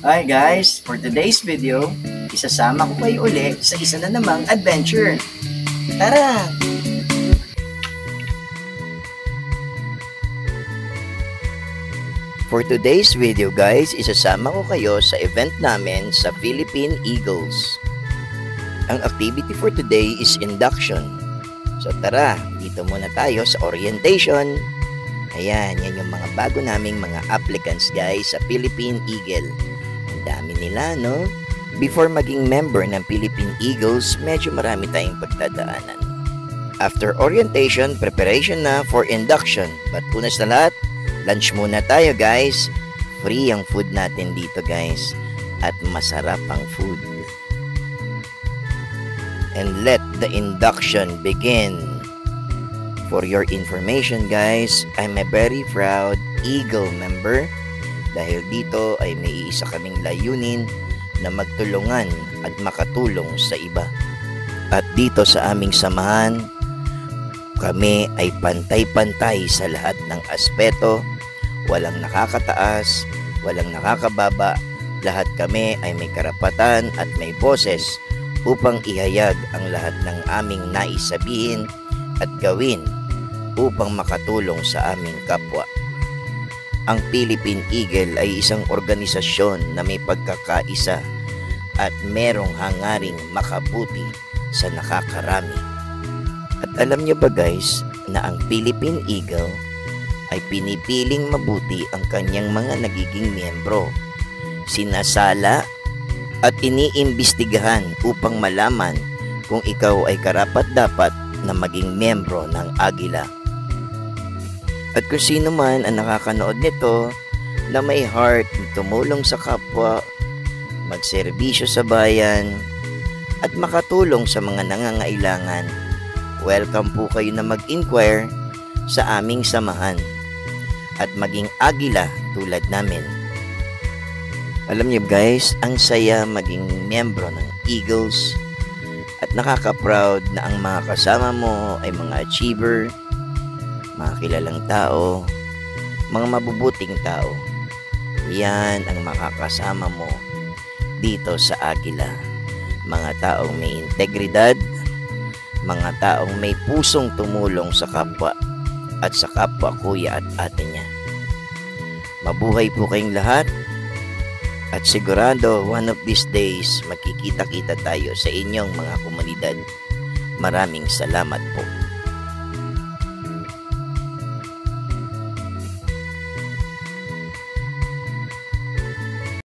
Hi guys! For today's video, isasama ko kayo uli sa isa na namang adventure. Tara! For today's video guys, isasama ko kayo sa event namin sa Philippine Eagles. Ang activity for today is induction. So tara, dito muna tayo sa orientation. Ayan, yan yung mga bago naming mga applicants guys sa Philippine Eagle. Ang dami nila, no? Before maging member ng Philippine Eagles, medyo marami tayong pagdadaanan. After orientation, preparation na for induction. But una sa lahat, lunch muna tayo guys. Free ang food natin dito guys. At masarap ang food. And let the induction begin. For your information guys, I'm a very proud Eagle member. Dahil dito ay may isa kaming layunin na magtulungan at makatulong sa iba. At dito sa aming samahan, kami ay pantay-pantay sa lahat ng aspeto. Walang nakakataas, walang nakakababa. Lahat kami ay may karapatan at may boses upang ihayag ang lahat ng aming nais sabihin at gawin upang makatulong sa aming kapwa. Ang Philippine Eagle ay isang organisasyon na may pagkakaisa at merong hangaring makabuti sa nakakarami. At alam niyo ba guys na ang Philippine Eagle ay pinipiling mabuti ang kanyang mga nagiging miyembro. Sinasala at iniimbestigahan upang malaman kung ikaw ay karapat-dapat na maging miyembro ng Agila. At kung sino man ang nakakanood nito na may heart na tumulong sa kapwa, magserbisyo sa bayan, at makatulong sa mga nangangailangan, welcome po kayo na mag-inquire sa aming samahan at maging Agila tulad namin. Alam niyo guys, ang saya maging miyembro ng Eagles at nakaka-proud na ang mga kasama mo ay mga achiever, mga kilalang tao, mga mabubuting tao. Yan ang makakasama mo dito sa Agila. Mga taong may integridad, mga taong may pusong tumulong sa kapwa at sa kapwa kuya at ate niya. Mabuhay po kayong lahat at sigurado one of these days magkikita-kita tayo sa inyong mga komunidad. Maraming salamat po.